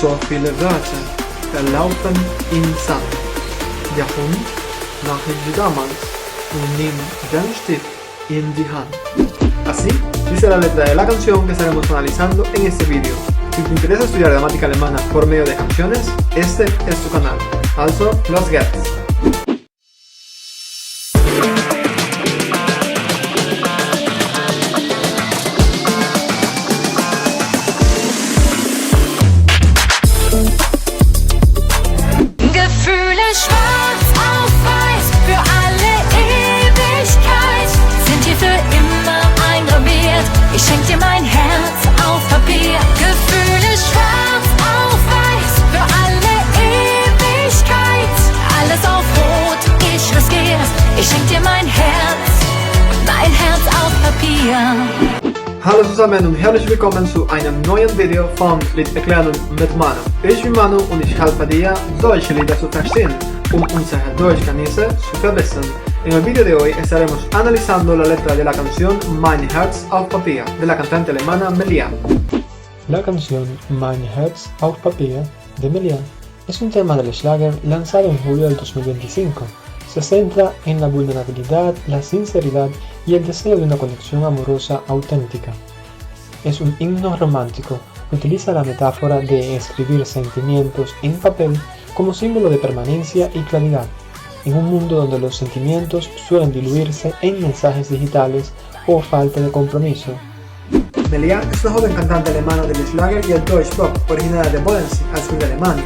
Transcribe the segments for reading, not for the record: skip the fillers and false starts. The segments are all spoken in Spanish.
So viele Wörter verlaufen im Sand. Der Hund nachher damals und nimmt den Stift in die Hand. Así dice la letra de la canción que estaremos analizando en este video. Si te interesa estudiar gramática alemana por medio de canciones, este es tu canal. Also, los geht's! Gefühle schwarz auf weiß für alle Ewigkeit sind hier für immer eingraviert. Ich schenk dir mein Herz auf Papier. Gefühle schwarz auf weiß für alle Ewigkeit. Alles auf Rot, ich riskier's. Ich schenk dir mein Herz auf Papier. Hallo zusammen und herzlich willkommen zu einem neuen Video von Lied erklären mit Manu. Ich bin Manu und ich helfe dir, deutsche Lieder zu verstehen, unsere Deutschkenntnisse zu verbessern. En el vídeo de hoy estaremos analizando la letra de la canción Mein Herz auf Papier, de la cantante alemana Melia. La canción Mein Herz auf Papier de Melia es un tema del Schlager lanzado en julio del 2025. Se centra en la vulnerabilidad, la sinceridad y el deseo de una conexión amorosa auténtica. Es un himno romántico que utiliza la metáfora de escribir sentimientos en papel como símbolo de permanencia y claridad, en un mundo donde los sentimientos suelen diluirse en mensajes digitales o falta de compromiso. Melia es una joven cantante alemana del Schlager y el Deutschpop, originaria de Bodensee, al sur de Alemania.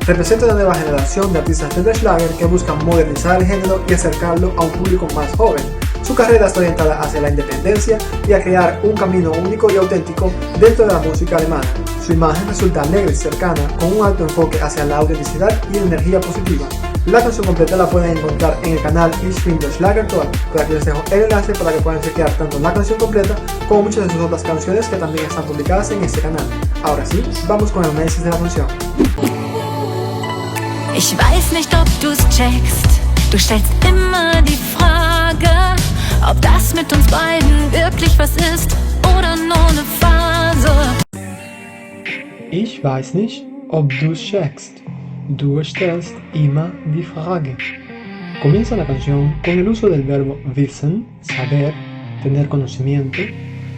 Representa una nueva generación de artistas del Schlager que buscan modernizar el género y acercarlo a un público más joven. Su carrera está orientada hacia la independencia y a crear un camino único y auténtico dentro de la música alemana. Su imagen resulta alegre y cercana, con un alto enfoque hacia la autenticidad y la energía positiva. La canción completa la pueden encontrar en el canal Ich bin der Schlagertor. Por aquí les dejo el enlace para que puedan chequear tanto la canción completa como muchas de sus otras canciones que también están publicadas en este canal. Ahora sí, vamos con el análisis de la canción. Ich weiß nicht, ob du's checkst. Du stellst immer die Frage, ob das mit uns beiden wirklich was ist oder nur eine Phase. Ich weiß nicht, ob du's checkst. Du stellst immer die Frage. Comienza la canción con el uso del verbo wissen, saber, tener conocimiento.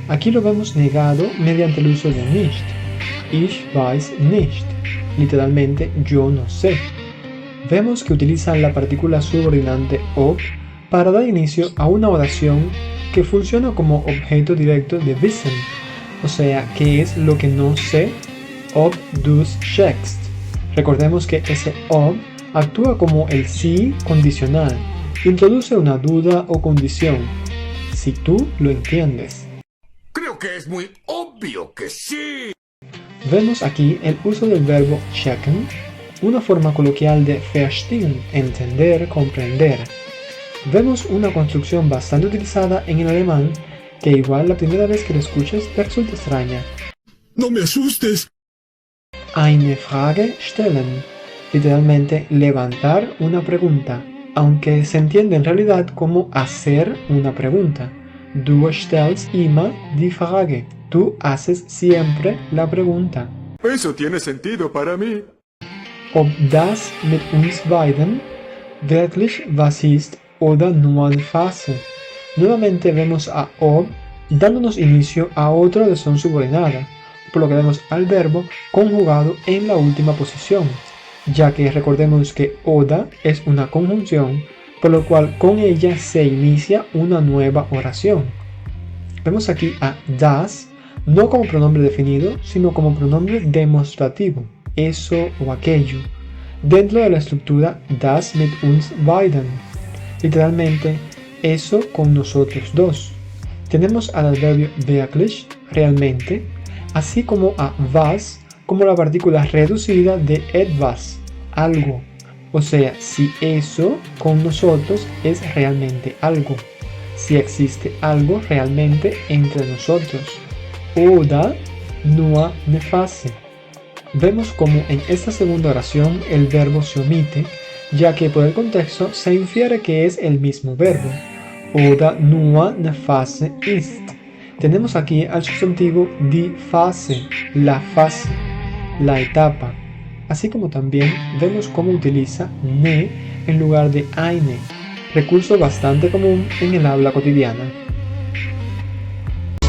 Aquí lo vemos negado mediante el uso de nicht. Ich weiß nicht. Literalmente, yo no sé. Vemos que utilizan la partícula subordinante ob para dar inicio a una oración que funciona como objeto directo de wissen, o sea, ¿qué es lo que no sé? Ob du's checkst. Recordemos que ese ob actúa como el sí condicional, introduce una duda o condición, si tú lo entiendes. Creo que es muy obvio que sí. Vemos aquí el uso del verbo checken, una forma coloquial de verstehen, entender, comprender. Vemos una construcción bastante utilizada en el alemán, que igual la primera vez que lo escuches te resulta extraña. No me asustes. Eine Frage stellen, literalmente levantar una pregunta, aunque se entiende en realidad como hacer una pregunta. Du stellst immer die Frage. Tú haces siempre la pregunta. Eso tiene sentido para mí. Ob das mit uns beiden wirklich was ist oder nur eine Phase. Nuevamente vemos a ob dándonos inicio a otra oración subordinada, por lo que vemos al verbo conjugado en la última posición, ya que recordemos que oda es una conjunción, por lo cual con ella se inicia una nueva oración. Vemos aquí a das no como pronombre definido, sino como pronombre demostrativo, eso o aquello, dentro de la estructura das mit uns beiden, literalmente eso con nosotros dos. Tenemos al adverbio wirklich, realmente, así como a was como la partícula reducida de etwas, algo, o sea, si eso con nosotros es realmente algo, si existe algo realmente entre nosotros, oder nur eine Phase. Vemos como en esta segunda oración el verbo se omite, ya que por el contexto se infiere que es el mismo verbo, oder nur eine Phase ist. Tenemos aquí al sustantivo die Phase, la fase, la etapa. así como también vemos cómo utiliza ne en lugar de eine, recurso bastante común en el habla cotidiana.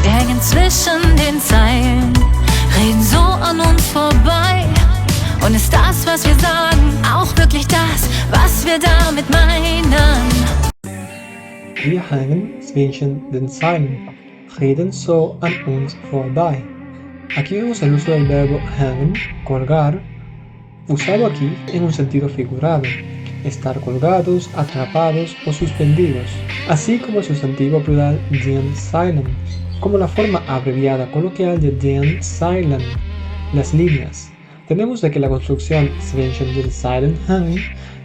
Wir hängen zwischen den Zeilen, reden so an uns vorbei. Und ist das, was wir sagen, auch wirklich das, was wir damit meinen? Wir hängen zwischen den Zeilen, reden so an uns vorbei. Aquí vemos el uso del verbo hängen, colgar, usado aquí en un sentido figurado, estar colgados, atrapados o suspendidos, así como el sustantivo plural den Zeilen, como la forma abreviada coloquial de den Zeilen, las líneas. Tenemos de que la construcción zwischen den Zeilen hängen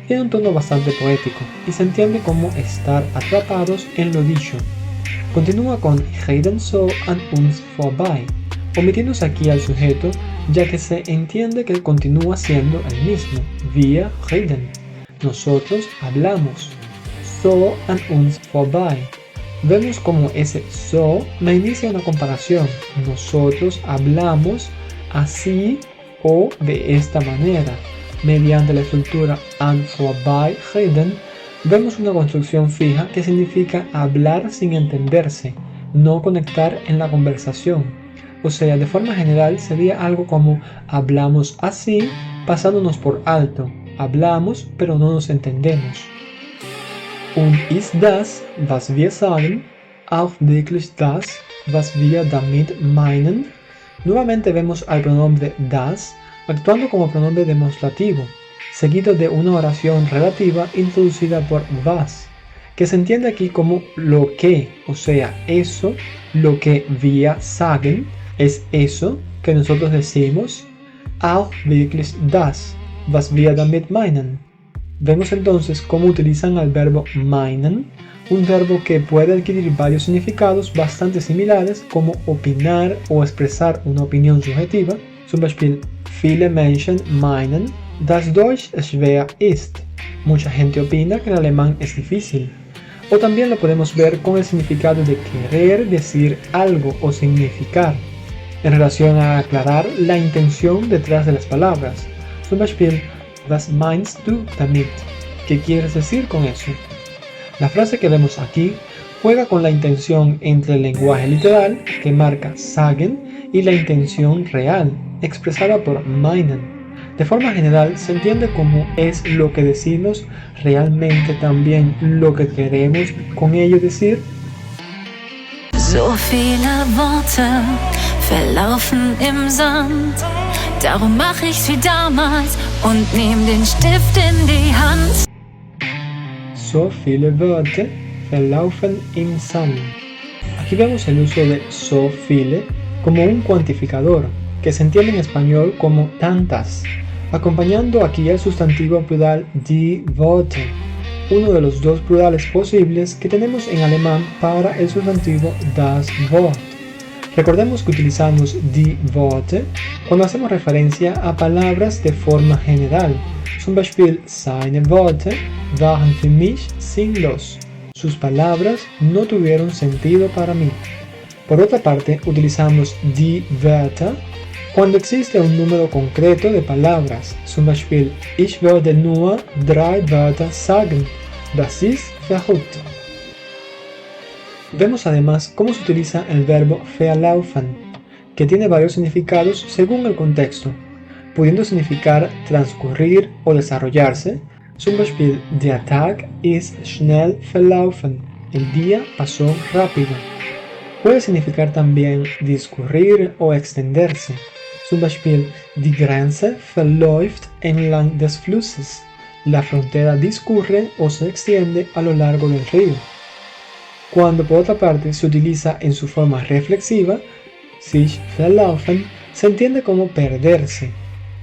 tiene un tono bastante poético y se entiende como estar atrapados en lo dicho. Continúa con reden so an uns vorbei, omitiéndose aquí al sujeto ya que se entiende que continúa siendo el mismo, wir reden, nosotros hablamos, so an uns vorbei. Vemos como ese so me inicia una comparación, nosotros hablamos así o de esta manera. Mediante la estructura an vorbei reden, vemos una construcción fija que significa hablar sin entenderse, no conectar en la conversación. O sea, de forma general sería algo como hablamos así, pasándonos por alto. Hablamos, pero no nos entendemos. Und ist das, was wir sagen, auch wirklich das, was wir damit meinen? Nuevamente vemos al pronombre das actuando como pronombre demostrativo, seguido de una oración relativa introducida por was, que se entiende aquí como lo que, o sea, eso, lo que wir sagen, es eso que nosotros decimos, auch wirklich das, was wir damit meinen. Vemos entonces cómo utilizan el verbo meinen, un verbo que puede adquirir varios significados bastante similares como opinar o expresar una opinión subjetiva. Zum Beispiel, viele Menschen meinen, dass Deutsch schwer ist. Mucha gente opina que el alemán es difícil. O también lo podemos ver con el significado de querer decir algo o significar, en relación a aclarar la intención detrás de las palabras. Zum Beispiel, was meinst du damit? ¿Qué quieres decir con eso? La frase que vemos aquí juega con la intención entre el lenguaje literal, que marca sagen, y la intención real, expresada por meinen. De forma general, se entiende como es lo que decimos realmente también lo que queremos con ello decir. So viele Worte verlaufen im Sand. Darum mach ich's wie damals und nehm den Stift in die Hand. So viele Wörter verlaufen im Sand. Aquí vemos el uso de so viele como un cuantificador, que se entiende en español como tantas, acompañando aquí el sustantivo plural die Worte, uno de los dos plurales posibles que tenemos en alemán para el sustantivo das Wort. Recordemos que utilizamos die Worte cuando hacemos referencia a palabras de forma general. Zum Beispiel, seine Worte waren für mich sinnlos. Sus palabras no tuvieron sentido para mí. Por otra parte, utilizamos die Wörter cuando existe un número concreto de palabras. Zum Beispiel, ich würde nur 3 Wörter sagen. Das ist verrückt. Vemos además cómo se utiliza el verbo verlaufen, que tiene varios significados según el contexto, pudiendo significar transcurrir o desarrollarse. Zum Beispiel, der Tag ist schnell verlaufen. El día pasó rápido. Puede significar también discurrir o extenderse. Zum Beispiel, die Grenze verläuft entlang des Flusses. La frontera discurre o se extiende a lo largo del río. Cuando por otra parte se utiliza en su forma reflexiva, sich verlaufen, se entiende como perderse.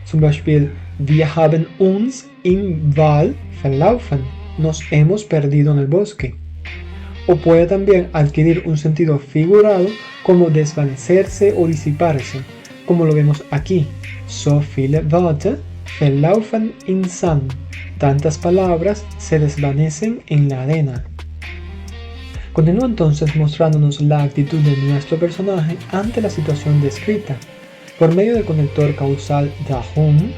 Zum Beispiel, wir haben uns im Wald verlaufen. Nos hemos perdido en el bosque. O puede también adquirir un sentido figurado como desvanecerse o disiparse, como lo vemos aquí. So viele Worte verlaufen im Sand. Tantas palabras se desvanecen en la arena. Continúa entonces mostrándonos la actitud de nuestro personaje ante la situación descrita. Por medio del conector causal darum,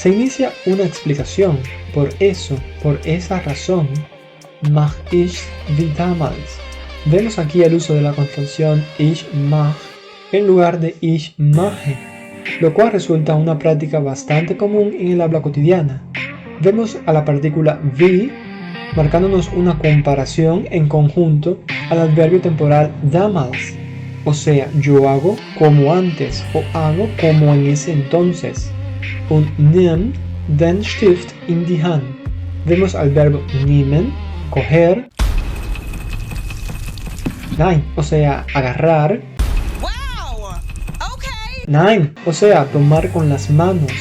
Se inicia una explicación. Por esa razón, mach ich wie damals. Vemos aquí el uso de la contracción ich mach en lugar de ich mache, lo cual resulta una práctica bastante común en el habla cotidiana. Vemos a la partícula wie marcándonos una comparación en conjunto al adverbio temporal damals, o sea, yo hago como antes o hago como en ese entonces. Und nimm den Stift in die Hand. Vemos al verbo nehmen, coger, nein, o sea, agarrar, nein, o sea, tomar con las manos.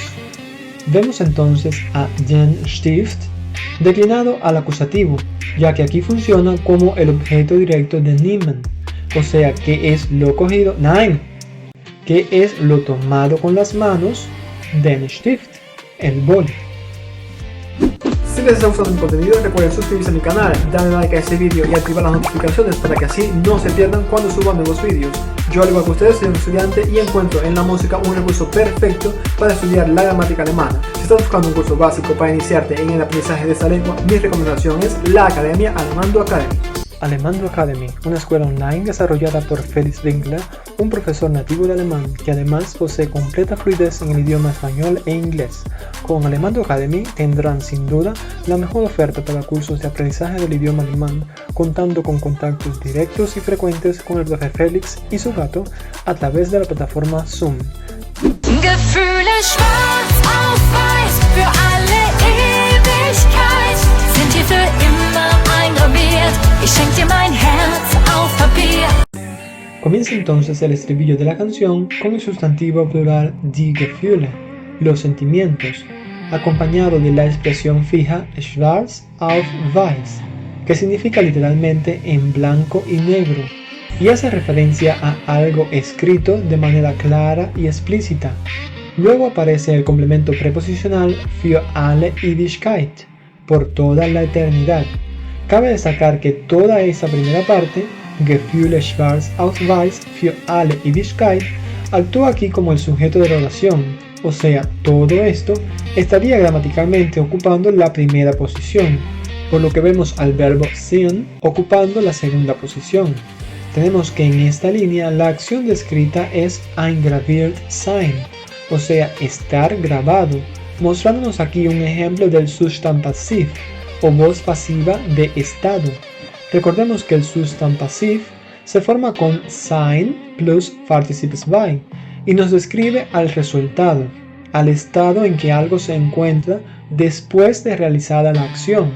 Vemos entonces a den Stift declinado al acusativo, ya que aquí funciona como el objeto directo de nehmen, o sea, que es lo cogido, nein, que es lo tomado con las manos, den Stift, el boli. Si les está gustando mi contenido, recuerden suscribirse a mi canal, darle like a este video y activar las notificaciones para que así no se pierdan cuando suba nuevos vídeos. Yo, al igual que ustedes, soy un estudiante y encuentro en la música un recurso perfecto para estudiar la gramática alemana. Si estás buscando un curso básico para iniciarte en el aprendizaje de esta lengua, mi recomendación es la Academia Alemando Academy. Alemando Academy, una escuela online desarrollada por Felix Winkler, un profesor nativo de alemán que además posee completa fluidez en el idioma español e inglés. Con Alemando Academy tendrán sin duda la mejor oferta para cursos de aprendizaje del idioma alemán, contando con contactos directos y frecuentes con el profe Felix y su gato a través de la plataforma Zoom. Gefühle schwarz auf weiß für alle Ewigkeit sind hier für immer eingraviert. Ich schenk dir mein Herz auf Papier. Comienza entonces el estribillo de la canción con el sustantivo plural die Gefühle, los sentimientos, acompañado de la expresión fija schwarz auf weiß, que significa literalmente en blanco y negro, y hace referencia a algo escrito de manera clara y explícita. Luego aparece el complemento preposicional für alle Ewigkeit, por toda la eternidad. Cabe destacar que toda esa primera parte, Gefühle schwarz auf weiß für alle Ewigkeit, actúa aquí como el sujeto de la oración, o sea, todo esto estaría gramaticalmente ocupando la primera posición, por lo que vemos al verbo sein ocupando la segunda posición. Tenemos que en esta línea la acción descrita es eingraviert sein, o sea, estar grabado, mostrándonos aquí un ejemplo del Zustand passiv, o voz pasiva de estado. Recordemos que el Zustand passiv se forma con sein plus Participes bei y nos describe al resultado, al estado en que algo se encuentra después de realizada la acción.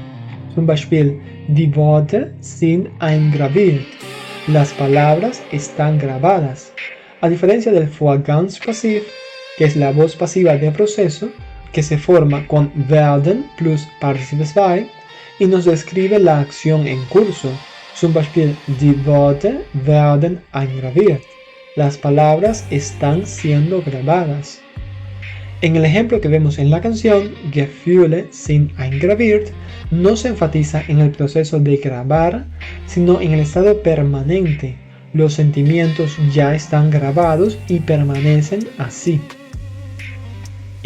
Zum Beispiel, die Worte sind eingraviert. Las palabras están grabadas. A diferencia del Vorgangspassiv, que es la voz pasiva de proceso, que se forma con werden plus Participes bei y nos describe la acción en curso. Zum Beispiel, die Worte werden eingraviert. Las palabras están siendo grabadas. En el ejemplo que vemos en la canción, Gefühle sind eingraviert, no se enfatiza en el proceso de grabar, sino en el estado permanente. Los sentimientos ya están grabados y permanecen así.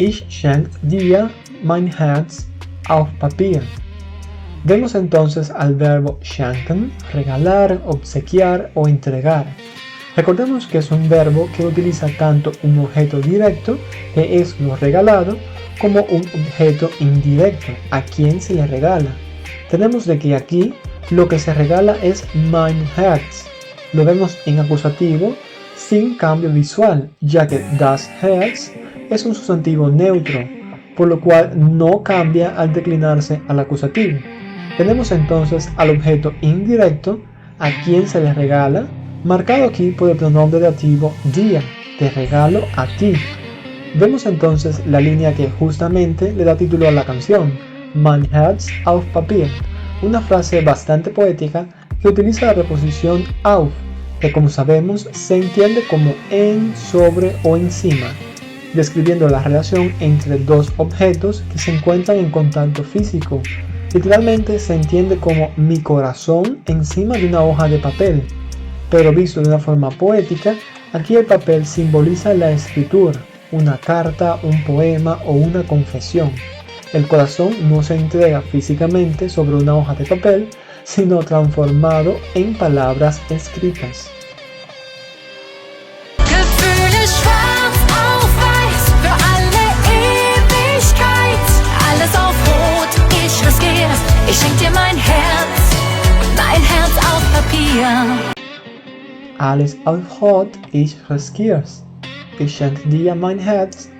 Ich schenk dir mein Herz auf Papier. Vemos entonces al verbo schenken, regalar, obsequiar o entregar. Recordemos que es un verbo que utiliza tanto un objeto directo, que es lo regalado, como un objeto indirecto, a quien se le regala. Tenemos de que aquí lo que se regala es mein Herz. Lo vemos en acusativo sin cambio visual, ya que das Herz es un sustantivo neutro, por lo cual no cambia al declinarse al acusativo. Tenemos entonces al objeto indirecto, a quien se le regala, marcado aquí por el pronombre dativo dir, te regalo a ti. Vemos entonces la línea que justamente le da título a la canción, Mein Herz auf Papier, una frase bastante poética que utiliza la preposición auf, que como sabemos se entiende como en, sobre o encima, describiendo la relación entre dos objetos que se encuentran en contacto físico. Literalmente se entiende como mi corazón encima de una hoja de papel, pero visto de una forma poética, aquí el papel simboliza la escritura, una carta, un poema o una confesión. El corazón no se entrega físicamente sobre una hoja de papel, sino transformado en palabras escritas. Gefühle schwarz auf weiß für alle Ewigkeit. Alles auf Rot, ich riskier's. Ich schenk dir mein Herz auf Papier. Alles auf Rot, ich riskier's. Ich schenk dir mein Herz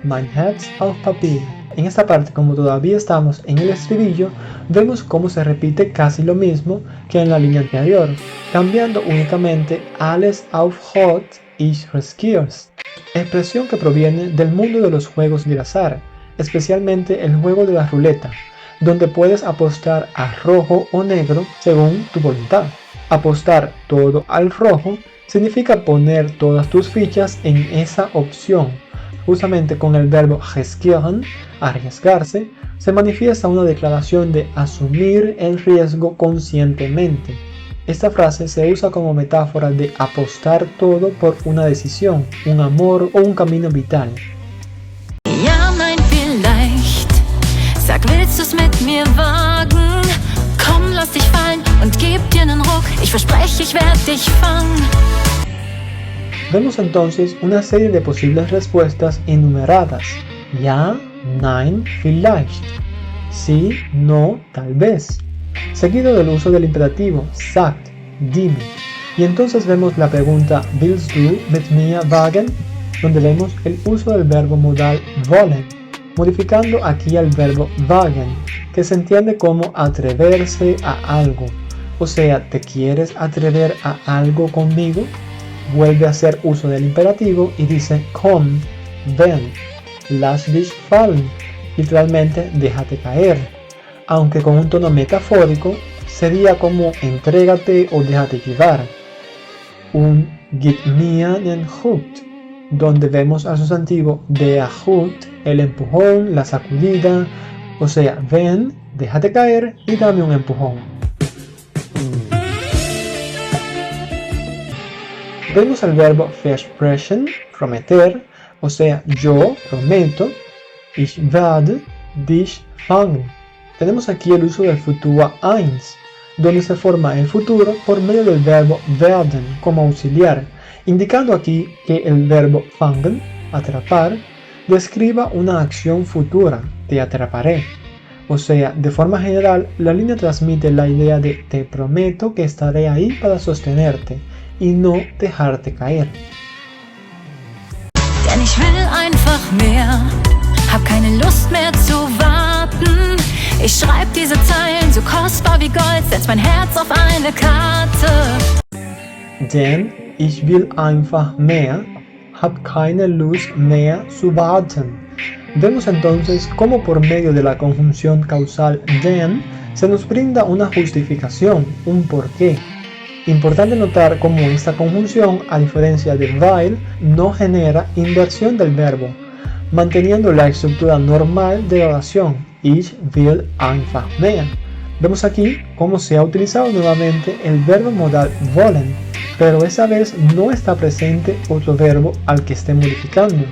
auf Papier. En esta parte, como todavía estamos en el estribillo, vemos cómo se repite casi lo mismo que en la línea anterior, cambiando únicamente alles auf Rot, ich riskier's, expresión que proviene del mundo de los juegos del azar, especialmente el juego de la ruleta, donde puedes apostar a rojo o negro según tu voluntad. Apostar todo al rojo significa poner todas tus fichas en esa opción. Justamente con el verbo riskieren, arriesgarse, se manifiesta una declaración de asumir el riesgo conscientemente. Esta frase se usa como metáfora de apostar todo por una decisión, un amor o un camino vital. Ja, nein, vielleicht. Sag, willst du's mit mir wagen? Komm, lass dich fallen und geb dir nen Ruck. Ich verspreche, ich werd dich fangen. Vemos entonces una serie de posibles respuestas enumeradas. Ja, nein, vielleicht. Sí, no, tal vez. Seguido del uso del imperativo, sagt, dime. Y entonces vemos la pregunta, willst du mit mir wagen? Donde vemos el uso del verbo modal wollen, modificando aquí el verbo wagen, que se entiende como atreverse a algo. O sea, ¿te quieres atrever a algo conmigo? Vuelve a hacer uso del imperativo y dice komm, ven, lass dich fallen, literalmente déjate caer, aunque con un tono metafórico sería como entrégate o déjate llevar. Un gib mir den Ruck, donde vemos al sustantivo der Ruck, el empujón, la sacudida, o sea, ven, déjate caer y dame un empujón. Vemos el verbo versprechen, prometer, o sea, yo prometo, ich werde dich fangen. Tenemos aquí el uso del futuro eins, donde se forma el futuro por medio del verbo werden como auxiliar, indicando aquí que el verbo fangen, atrapar, describa una acción futura, te atraparé. O sea, de forma general, la línea transmite la idea de te prometo que estaré ahí para sostenerte y no dejarte caer. Denn ich will einfach mehr, hab keine Lust mehr zu warten. Ich schreib diese Zeilen so kostbar wie Gold, setz mein Herz auf eine Karte. Denn ich will einfach mehr, hab keine Lust mehr zu warten. Vemos entonces cómo por medio de la conjunción causal denn se nos brinda una justificación, un porqué. Importante notar cómo esta conjunción, a diferencia de weil, no genera inversión del verbo, manteniendo la estructura normal de la oración, ich will einfach mehr. Vemos aquí cómo se ha utilizado nuevamente el verbo modal wollen, pero esa vez no está presente otro verbo al que esté modificando.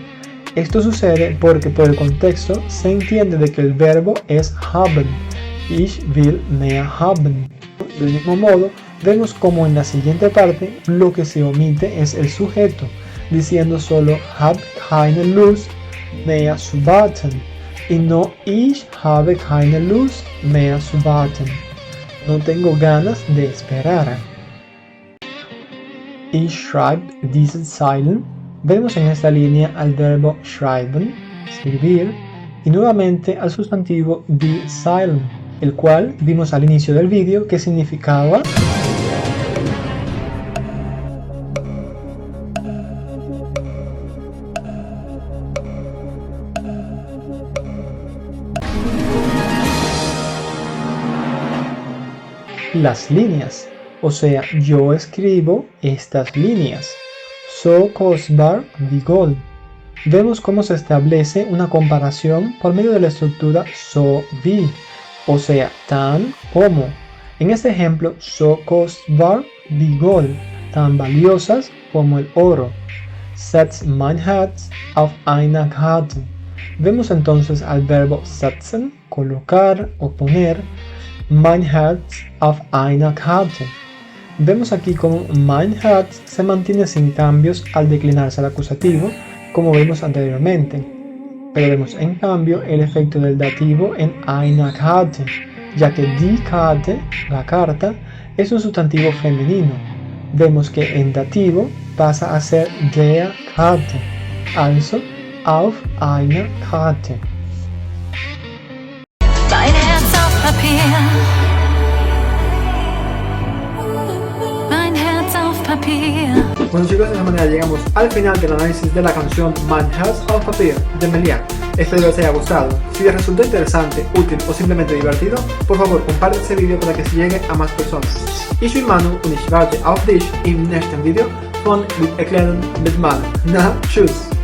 Esto sucede porque por el contexto se entiende de que el verbo es haben, ich will mehr haben. Del mismo modo, vemos como en la siguiente parte lo que se omite es el sujeto, diciendo solo hab keine Lust mehr zu warten y no ich habe keine Lust mehr zu warten. No tengo ganas de esperar. Ich schreibe diese Zeilen. Vemos en esta línea al verbo schreiben, escribir, y nuevamente al sustantivo die Zeilen, el cual vimos al inicio del vídeo que significaba las líneas, o sea, yo escribo estas líneas. So kostbar wie Gold. Vemos cómo se establece una comparación por medio de la estructura so wie, o sea, tan como. En este ejemplo, so kostbar wie Gold, tan valiosas como el oro. setzt mein Herz auf eine Karte. Vemos entonces al verbo setzen, colocar o poner, mein Herz auf eine Karte. Vemos aquí como mein Herz se mantiene sin cambios al declinarse al acusativo, como vimos anteriormente. Pero vemos en cambio el efecto del dativo en eine Karte, ya que die Karte, la carta, es un sustantivo femenino. Vemos que en dativo pasa a ser der Karte, also auf eine Karte. Dein Herz auf Papier. Mein Herz auf Papier. Bueno chicos, de esta manera llegamos al final del análisis de la canción Mein Herz auf Papier de Meliá. Espero que les haya gustado. Si les resultó interesante, útil o simplemente divertido, por favor comparte este video para que se llegue a más personas. Ich bin Manu und ich warte auf dich im nächsten Video von Erklären mit Manu. Na, tschüss!